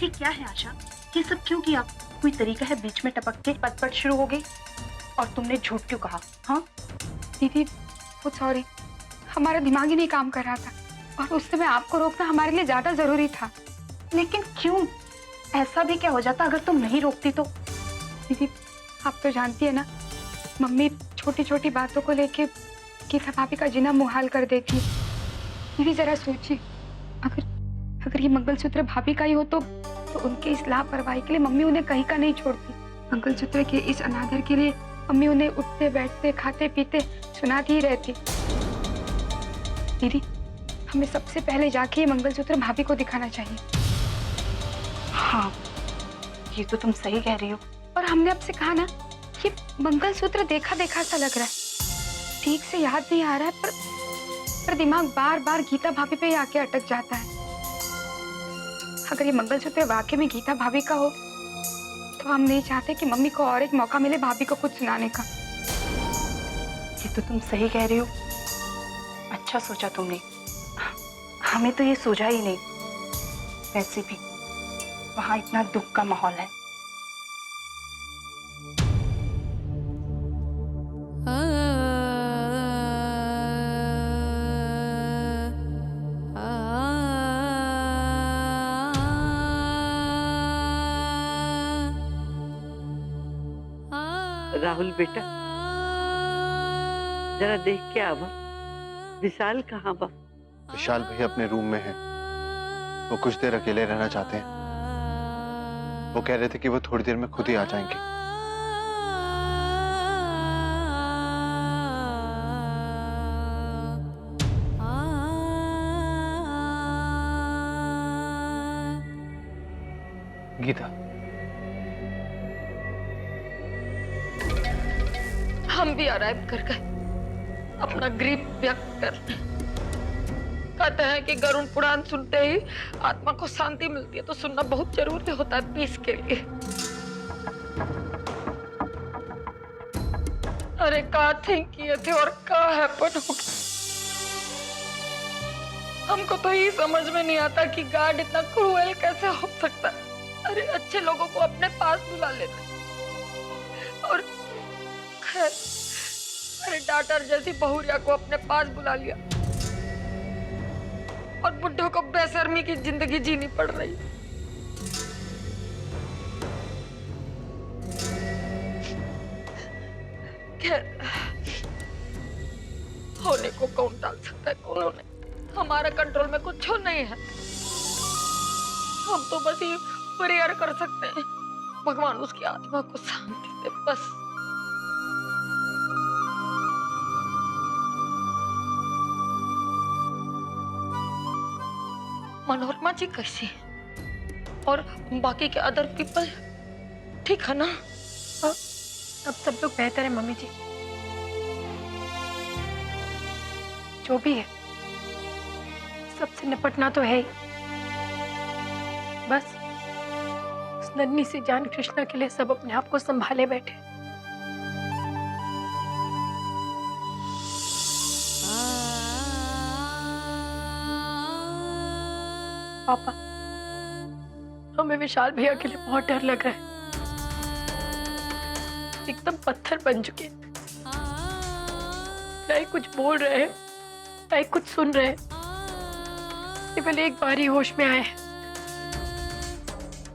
ये क्या है आशा? ये सब क्यों किया? कोई तरीका है बीच में टपक के पटपट शुरू हो गई? और तुमने झूठ क्यों कहा? हाँ दीदी वो सॉरी, हमारा दिमाग ही नहीं काम कर रहा था और उस समय आपको रोकना हमारे लिए ज्यादा जरूरी था। लेकिन क्यों? ऐसा भी क्या हो जाता अगर तुम नहीं रोकती तो? दीदी आप तो जानती है ना, मम्मी छोटी छोटी बातों को लेके गीता भाभी का जीना मुहाल कर देती है। दीदी जरा सोचिए, अगर अगर ये मंगलसूत्र भाभी का ही हो तो उनके इस लापरवाही के लिए मम्मी उन्हें कहीं का नहीं छोड़ती। मंगलसूत्र के इस अनादर के लिए मम्मी उन्हें उठते बैठते खाते पीते सुनाती ही रहती। दीदी हमें सबसे पहले जाके ये मंगलसूत्र भाभी को दिखाना चाहिए। हाँ ये तो तुम सही कह रही हो। और हमने आपसे कहा ना, ये मंगलसूत्र देखा देखा सा लग रहा है, ठीक से याद नहीं आ रहा है, पर दिमाग बार बार गीता भाभी पे ही आके अटक जाता है। अगर ये मंगलसूत्र वाकई में गीता भाभी का हो तो हम नहीं चाहते कि मम्मी को और एक मौका मिले भाभी को कुछ सुनाने का। ये तो तुम सही कह रही हो। अच्छा सोचा तुमने, हमें तो ये सूझा ही नहीं। वैसे भी वहां इतना दुख का माहौल है। राहुल बेटा, जरा देख के आवा, विशाल कहाँ बा? विशाल भैया अपने रूम में हैं। वो कुछ देर अकेले रहना चाहते हैं। वो कह रहे थे कि वो थोड़ी देर में खुद ही आ जाएंगे। गीता, हम भी अराइव कर गए अपना ग्रीफ व्यक्त कर। कहते हैं कि गरुड़ पुराण सुनते ही आत्मा को शांति मिलती है, तो सुनना बहुत जरूरी होता है पीस के लिए। अरे क्या थिंक किए थे और क्या हैपन हो गया, हमको तो ये समझ में नहीं आता कि गॉड इतना क्रूएल कैसे हो सकता है। अरे अच्छे लोगों को अपने पास बुला लेते और खैर, अरे डॉक्टर जैसी बहुरिया को अपने पास बुला लिया और बुड्ढों को बेशर्मी की जिंदगी जीनी पड़ रही। खैर, होने को कौन टाल सकता है, कौन होने। हमारा कंट्रोल में कुछ नहीं है। हम तो बस ये प्रेयर कर सकते हैं, भगवान उसकी आत्मा को शांति दे, बस। मनोरमा जी कैसी है और बाकी के अदर पीपल ठीक है ना? अब सब लोग बेहतर है मम्मी जी। जो भी है सबसे निपटना तो है ही। बस उस नन्ही सी जान कृष्णा के लिए सब अपने आप को संभाले बैठे। पापा, हमें विशाल भैया के लिए बहुत डर लग रहा है। एकदम पत्थर बन चुके हैं, ना ही कुछ बोल रहे हैं ना ही कुछ सुन रहे हैं। केवल एक बार ही होश में आए हैं,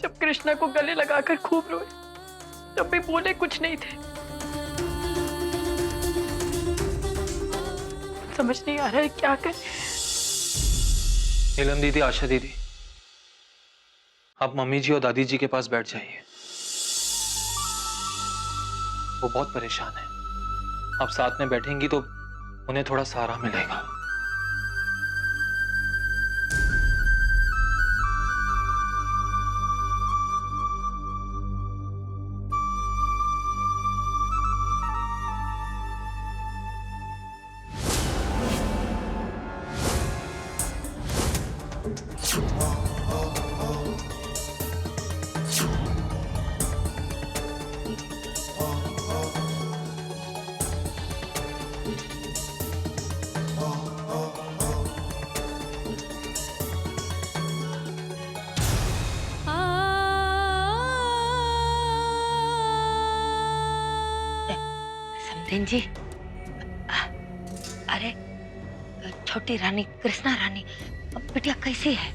जब कृष्णा को गले लगाकर खूब रोए, तब भी बोले कुछ नहीं थे। समझ नहीं आ रहा है क्या करें। नीलम दीदी, आशा दीदी, आप मम्मी जी और दादी जी के पास बैठ जाइए। वो बहुत परेशान है। आप साथ में बैठेंगी तो उन्हें थोड़ा सहारा मिलेगा। आ बहन जी, अरे छोटी रानी कृष्णा रानी बिटिया कैसी है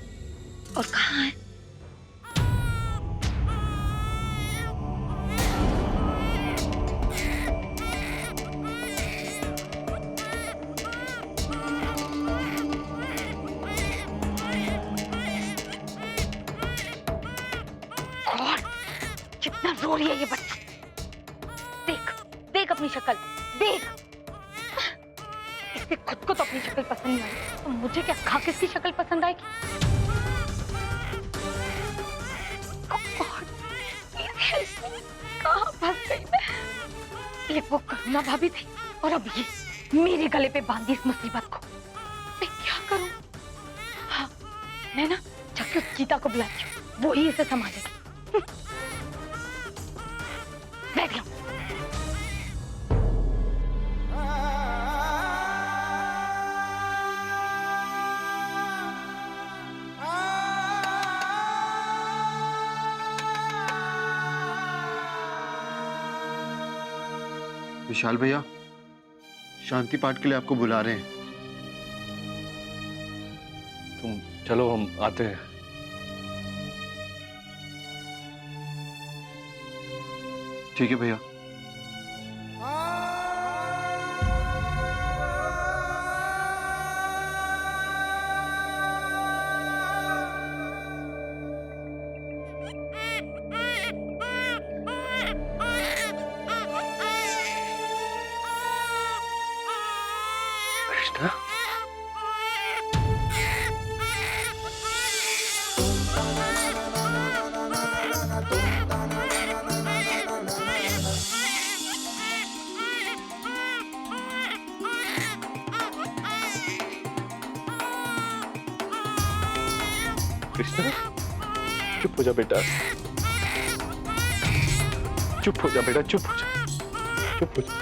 और कहाँ है? गॉड, कितना रो रही है ये बच्ची। देख देख अपनी शक्ल, देख। इससे खुद को तो अपनी शक्ल पसंद नहीं आई, तो मुझे क्या खा किसकी शक्ल पसंद आएगी? कहाँ फंस गई मैं? एक वो करुणा भाभी थी और अब ये मेरे गले पे बांधी इस मुसीबत को। मैं क्या करूं? हाँ, मैं ना जाके उस चीता को बुलाती हूँ, वो ही इसे संभालेगी। बैठ गया। विशाल भैया, शांति पाठ के लिए आपको बुला रहे हैं। तुम चलो, हम आते हैं। ठीक है भैया। कृष्णा, कृष्णा, चुप हो जा बेटा, चुप हो जा बेटा, चुप हो जा, चुप हो जा।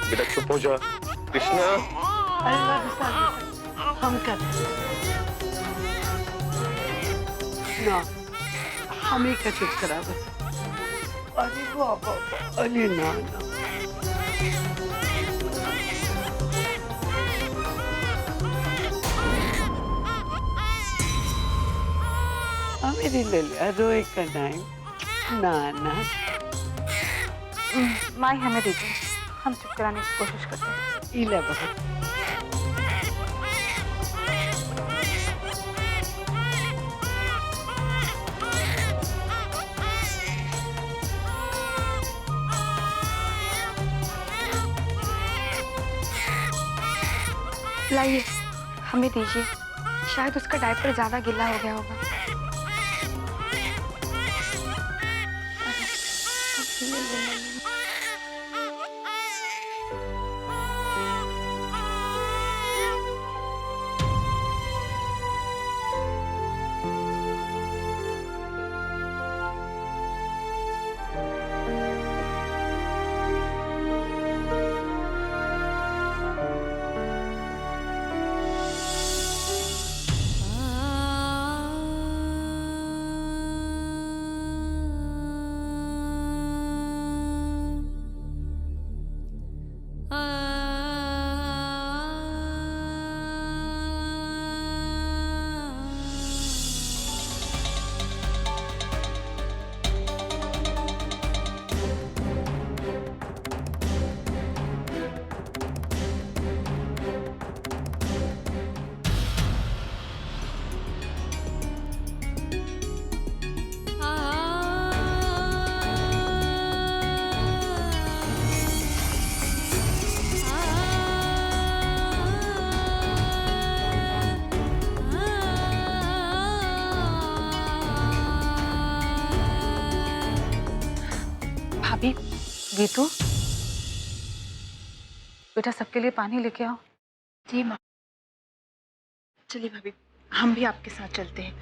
बेटा चुप हो जा। कृष्णा, अरे विशाल, हम कर ना, हम ही का चुप करा बस। अरे बाबा, अरे ना ना। मेरी ललिया रोए का टाइम ना ना। माई हमें दीजिए, हम चुप कराने की कोशिश करते हैं। इला बहुत लाइए, हमें दीजिए, शायद उसका डायपर ज्यादा गीला हो गया होगा। भाभी, गीतू, बेटा सबके लिए पानी लेके आओ। जी माँ। चलिए भाभी, हम भी आपके साथ चलते हैं।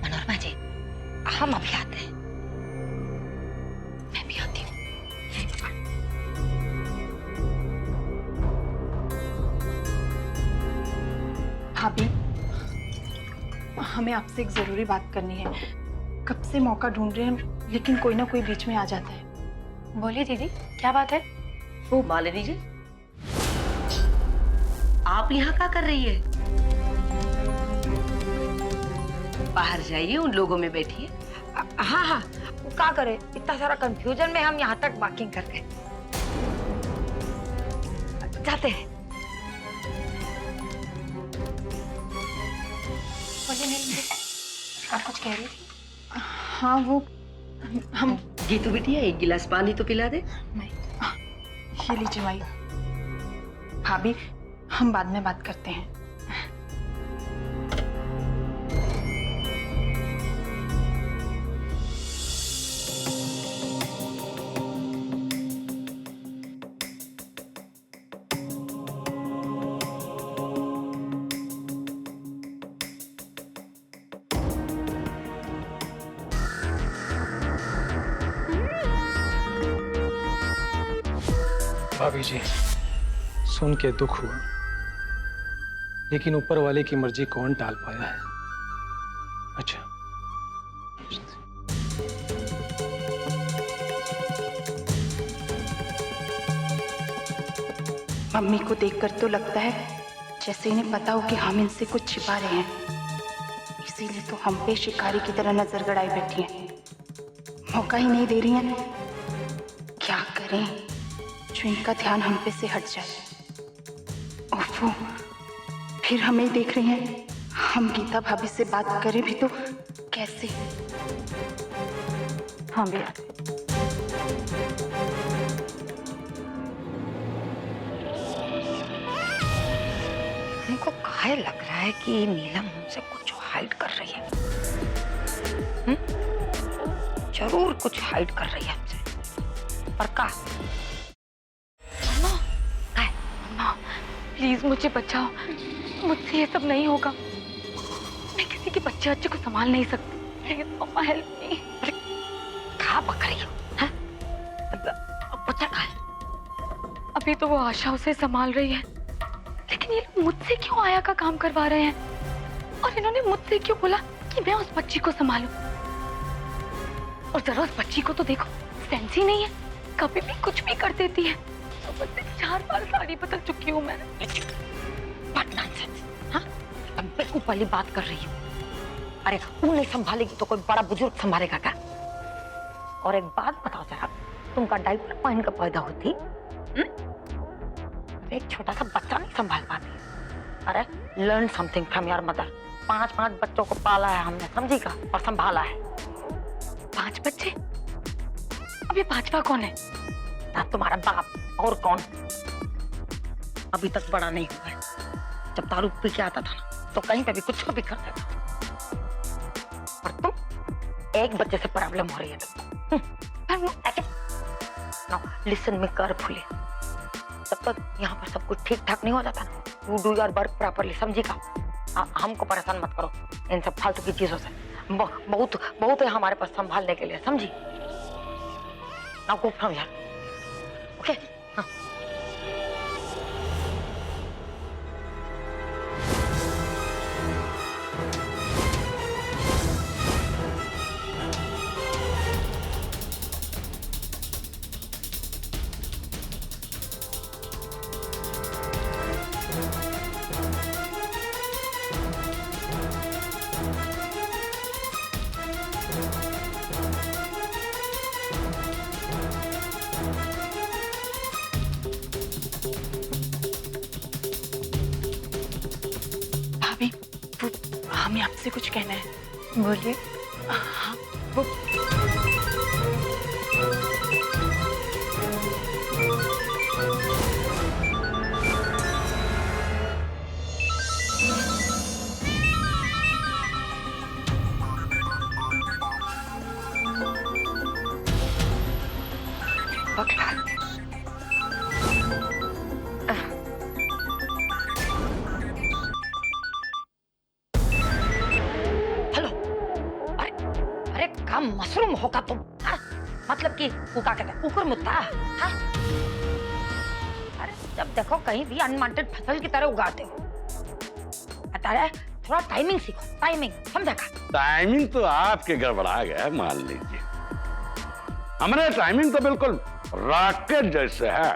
मनोहर भाभी, हमें आपसे एक जरूरी बात करनी है। कब से मौका ढूंढ रहे हैं लेकिन कोई ना कोई बीच में आ जाता है। बोलिए दीदी, क्या बात है? वो मालिनी जी, आप यहाँ क्या कर रही है? बाहर जाइए, उन लोगों में बैठिए। हाँ हाँ, क्या करे, इतना सारा कंफ्यूजन में हम यहाँ तक वॉकिंग कर गए। जाते हैं। बोलिए नीलम, आप कुछ कह रही थी? हाँ वो हम गीतू बिटिया, एक गिलास पानी तो पिला दे। नहीं, ये लीजिए माई। भाभी, हम बाद में बात करते हैं। भाभी जी, सुन के दुख हुआ, लेकिन ऊपर वाले की मर्जी कौन टाल पाया है। अच्छा, मम्मी को देखकर तो लगता है जैसे इन्हें पता हो कि हम इनसे कुछ छिपा रहे हैं, इसीलिए तो हम पे शिकारी की तरह नजर गड़ाई बैठी हैं। मौका ही नहीं दे रही हैं। क्या करें जो इनका ध्यान हम पे से हट जाए। ओफो, फिर हमें देख रही हैं। हम गीता भाभी से बात करें भी तो कैसे? हाँ भैया, हमको काहे लग रहा है कि नीलम हमसे कुछ हाइड कर रही है। जरूर कुछ हाइड कर रही है हमसे, पर का? मम्मा, प्लीज मुझे बचाओ, मुझसे ये सब नहीं होगा। मैं किसी के बच्चे को संभाल नहीं सकती। Please mamma, help me. कहाँ पक रही हो? बच्चा कहाँ है? अभी तो वो आशा उसे संभाल रही है, लेकिन ये लोग मुझसे क्यों आया का काम करवा रहे हैं? और इन्होंने मुझसे क्यों बोला कि मैं उस बच्ची को संभालूं? और जरा उस बच्ची को तो देखो, सेंस ही नहीं है, कभी भी कुछ भी कर देती है। सुबह से 4 बार साड़ी बदल चुकी हूँ मैं। What nonsense, हाँ? अब बेवकूफ वाली बात कर रही हूँ। अरे तू नहीं संभालेगी तो कोई बड़ा बुजुर्ग संभालेगा क्या? और एक बात बताओ जरा, तुमका डायपर पहन कर पैदा होती, एक छोटा सा बच्चा नहीं संभाल पाती। अरे learn something from your mother. 5 बच्चों को पाला है हमने, समझी का, और संभाला है। 5 बच्चे? अब ये 5वां कौन है? ना तुम्हारा बाप, और कौन? अभी तक बड़ा नहीं हुआ है। जब दारू पी के आता था ना, तो कहीं पे भी कुछ भी कर देता। और तुम, एक बच्चे से प्रॉब्लम हो रही है तुमको। Listen me carefully. जब तक यहाँ पर सब कुछ ठीक ठाक नहीं हो जाता ना, you do your work properly, समझी का? हमको परेशान मत करो इन सब फालतू की चीजों से। बहुत है हमारे पास संभालने के लिए, समझी? Now go from here, okay? हाँ। भाभी, वो हमें आपसे कुछ कहना है। बोलिए। हाँ, वो मशरूम होगा तुम, हाँ? मतलब कि वो क्या कहते हैं, कुकुर मुत्ता, हाँ? अरे जब देखो कहीं भी अनवांटेड फसल की तरह उगाते हो। लगता है? थोड़ा टाइमिंग सीखो, टाइमिंग, समझा का? टाइमिंग तो आपके गड़बड़ा गया, मान लीजिए। हमारे टाइमिंग तो बिल्कुल रॉकेट जैसे है,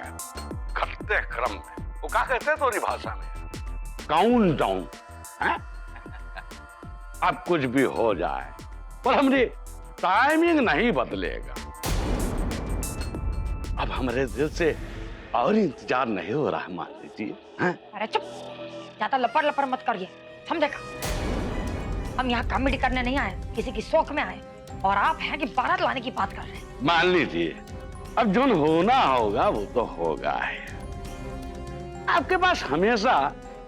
घटते क्रम में। वो क्या कहते हैं थोड़ी भाषा में, काउंट डाउन है। अब कुछ भी हो जाए पर हमारी टाइमिंग नहीं बदलेगा। अब हमारे दिल से और इंतजार नहीं हो रहा है, मान लीजिए। अरे चुप, ज्यादा लपड़ लपड़ मत करिए, समझेगा? हम यहाँ कॉमेडी करने नहीं आए, किसी की शौक में आए, और आप हैं कि बारात लाने की बात कर रहे हैं। मान लीजिए अब जो होना होगा वो तो होगा है। आपके पास हमेशा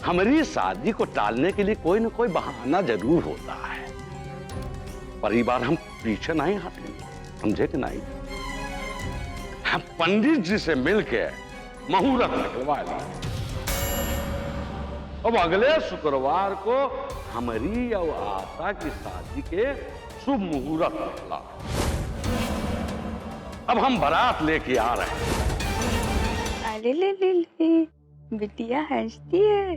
हमारी शादी को टालने के लिए कोई ना कोई बहाना जरूर होता है, पर इस बार हम पीछे नहीं हटेंगे, समझे कि नहीं? हम पंडित जी से मिलके मुहूर्त निकलवा लेंगे। अब अगले शुक्रवार को हमारी और आशा की शादी के शुभ मुहूर्त निकला। अब हम बारात लेके आ रहे हैं। अरे ले बिटिया हंसती है।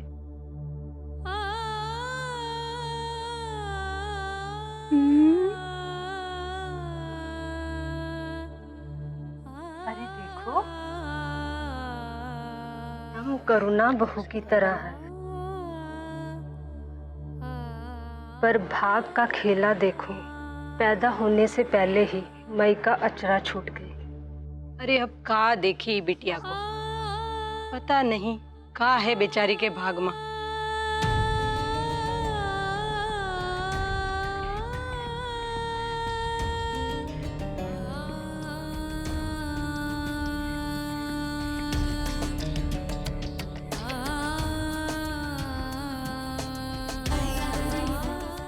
अरे देखो, हम करुणा बहू की तरह है, पर भाग का खेला देखो, पैदा होने से पहले ही मई का अचरा छूट गई। अरे अब का देखी बिटिया को, पता नहीं का है बेचारी के भाग में।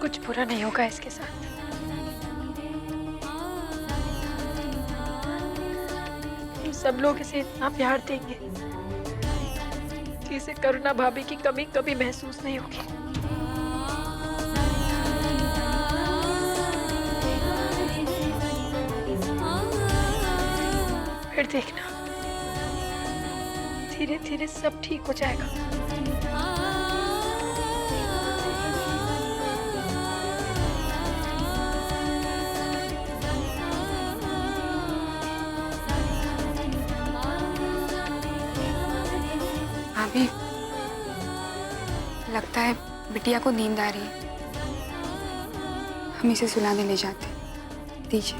कुछ बुरा नहीं होगा इसके साथ। हम सब लोग इसे इतना प्यार देंगे कि इसे करुणा भाभी की कमी कभी महसूस नहीं होगी। फिर देखना, धीरे धीरे सब ठीक हो जाएगा। भाभी, लगता है बिटिया को नींद आ रही है, हम इसे सुलाने ले जाते हैं। दीजिए।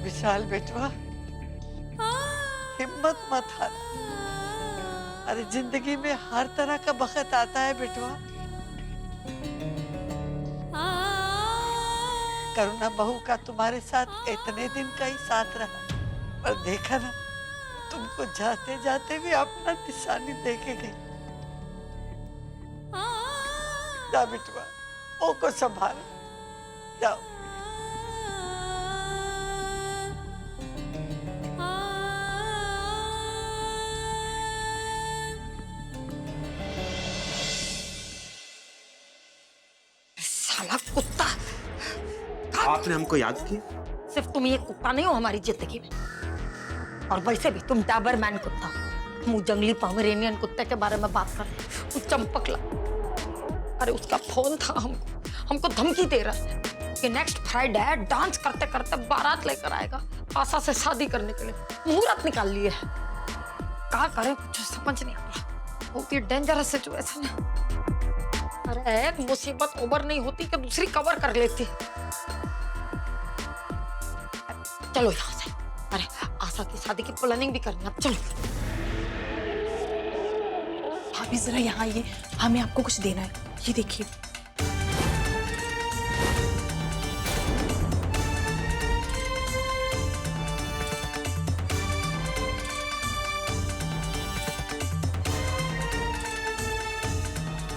विशाल बेटवा, हिम्मत मत हार। अरे जिंदगी में हर तरह का वक्त आता है बेटवा। करुणा बहू का तुम्हारे साथ इतने दिन का ही साथ रहा, पर देखा ना, तुमको जाते जाते भी अपना निशानी देके गई। जा बेटवा, ओ को संभाल, जाओ। साला कुत्ता! आपने हमको याद किया? सिर्फ तुम ये कुत्ता नहीं हो हमारी जिंदगी में, और वैसे भी तुम डाबरमैन कुत्ता हो। मुंह जंगली पोमेरेनियन कुत्ते के बारे में बात कर रहे हो, वो चंपकला। अरे उसका फोन था, हमको धमकी दे रहा है कि नेक्स्ट फ्राइडे डांस करते करते बारात लेकर आएगा, आशा से शादी करने के लिए मुहूर्त निकाल लिए है। क्या करें, कुछ समझ नहीं आ रहा। बहुत ही डेंजरस सिचुएशन है। अरे एक मुसीबत ओवर नहीं होती कि दूसरी कवर कर लेती। चलो यहाँ से। अरे आशा की शादी की प्लानिंग भी करनी है, अब चलो। भाभी जरा यहाँ आइए, हमें आपको कुछ देना है। ये देखिए।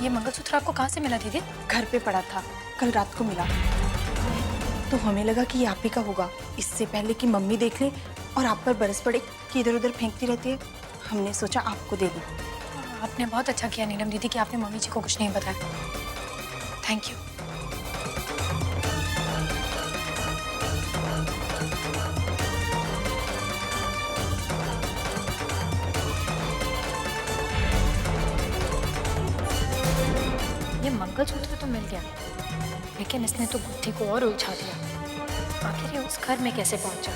ये मंगलसूत्र आपको कहाँ से मिला दीदी? घर पे पड़ा था, कल रात को मिला। तो हमें लगा कि ये आप ही का होगा, इससे पहले कि मम्मी देख ले और आप पर बरस पड़े कि इधर उधर फेंकती रहती है, हमने सोचा आपको दे दूं। आपने बहुत अच्छा किया नीलम दीदी कि आपने मम्मी जी को कुछ नहीं बताया। Thank you. ये मंगलसूत्र तो मिल गया, लेकिन इसने तो गुत्थी को और उलझा दिया। आखिर ये उस घर में कैसे पहुंचा?